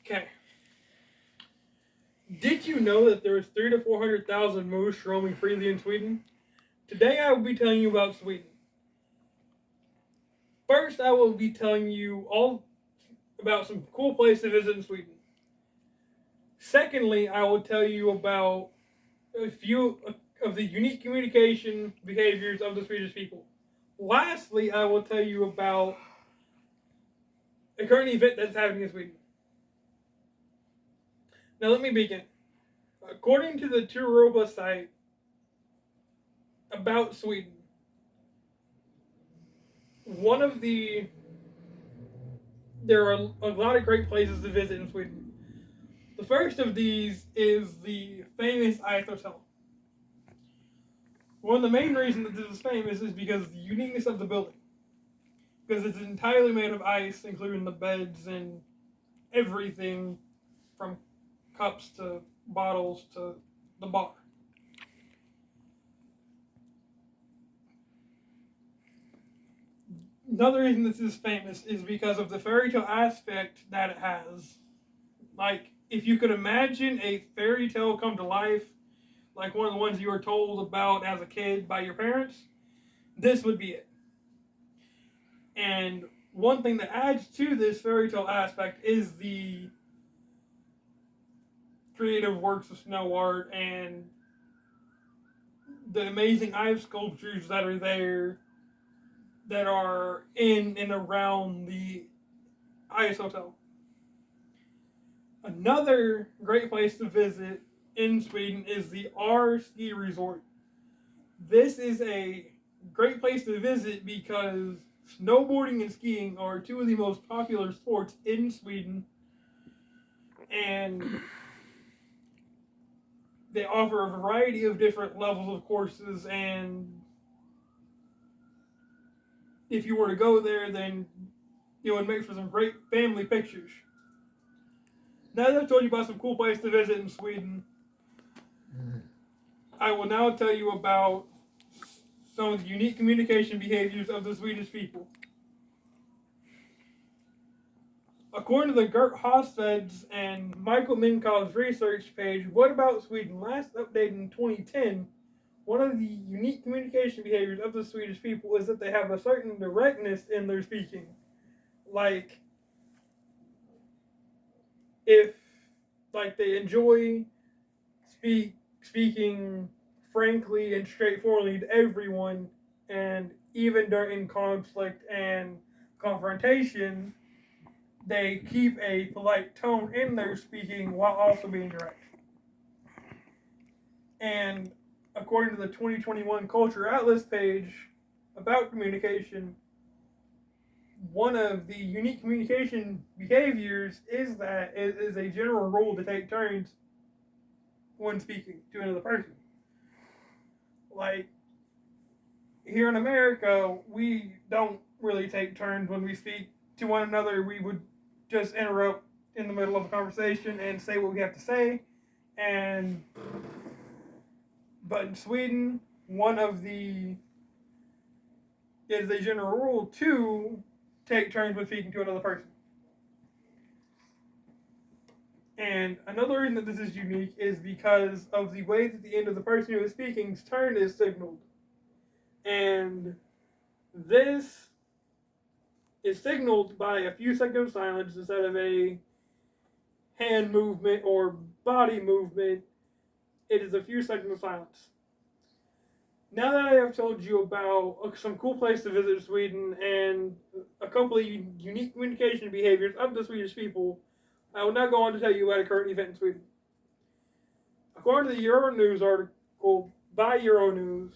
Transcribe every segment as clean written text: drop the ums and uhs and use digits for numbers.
Okay. Did you know that there's 300 to 400,000 moose roaming freely in Sweden? Today I will be telling you about Sweden. First, I will be telling you all about some cool places to visit in Sweden. Secondly, I will tell you about a few of the unique communication behaviors of the Swedish people. Lastly, I will tell you about a current event that's happening in Sweden. Now, let me begin. According to the Turoba site about Sweden, one of the there are a lot of great places to visit in Sweden. The first of these is the famous Ice Hotel. One of the main reasons that this is famous is because of the uniqueness of the building. Because it's entirely made of ice, including the beds and everything from cups to bottles to the bar. Another reason this is famous is because of the fairy tale aspect that it has. Like, if you could imagine a fairy tale come to life, like one of the ones you were told about as a kid by your parents, this would be it. And one thing that adds to this fairy tale aspect is the creative works of snow art and the amazing ice sculptures that are there that are in and around the Ice Hotel. Another great place to visit in Sweden is the R Ski Resort. This is a great place to visit because snowboarding and skiing are two of the most popular sports in Sweden, and they offer a variety of different levels of courses. And if you were to go there, then it would make for some great family pictures. Now that I've told you about some cool places to visit in Sweden, I will now tell you about some of the unique communication behaviors of the Swedish people. According to the Gert Hofsted's and Michael Minkov's research page, What About Sweden, last updated in 2010, one of the unique communication behaviors of the Swedish people is that they have a certain directness in their speaking. Like, if they enjoy speaking frankly and straightforwardly to everyone, and even during conflict and confrontation, they keep a polite tone in their speaking while also being direct. And according to the 2021 Culture Atlas page about communication, one of the unique communication behaviors is that it is a general rule to take turns when speaking to another person. Like, here in America, we don't really take turns when we speak to one another. We would just interrupt in the middle of a conversation and say what we have to say. And but in Sweden, one of the is a general rule to take turns when speaking to another person. And another reason that this is unique is because of the way that the end of the person who is speaking's turn is signaled. And this is signaled by a few seconds of silence instead of a hand movement or body movement. It is a few seconds of silence. Now that I have told you about some cool places to visit in Sweden and a couple of unique communication behaviors of the Swedish people, I will now go on to tell you about a current event in Sweden. According to the Euronews article by Euronews,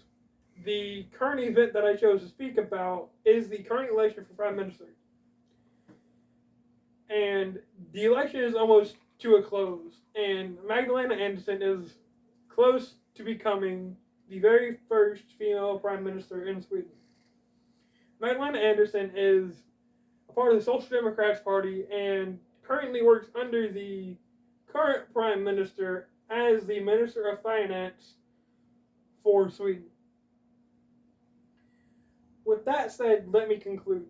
the current event that I chose to speak about is the current election for Prime Minister. And the election is almost to a close, and Magdalena Andersson is close to becoming the very first female Prime Minister in Sweden. Magdalena Andersson is a part of the Social Democrats Party and currently works under the current Prime Minister as the Minister of Finance for Sweden. With that said, let me conclude.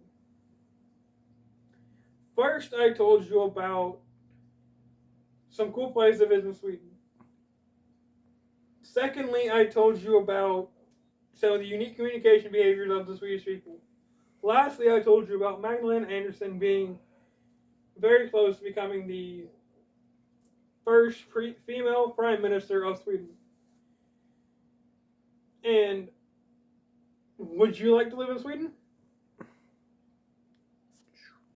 First, I told you about some cool places to visit in Sweden. Secondly, I told you about some of the unique communication behaviors of the Swedish people. Lastly, I told you about Magdalena Andersson being very close to becoming the first female prime minister of Sweden. And would you like to live in Sweden?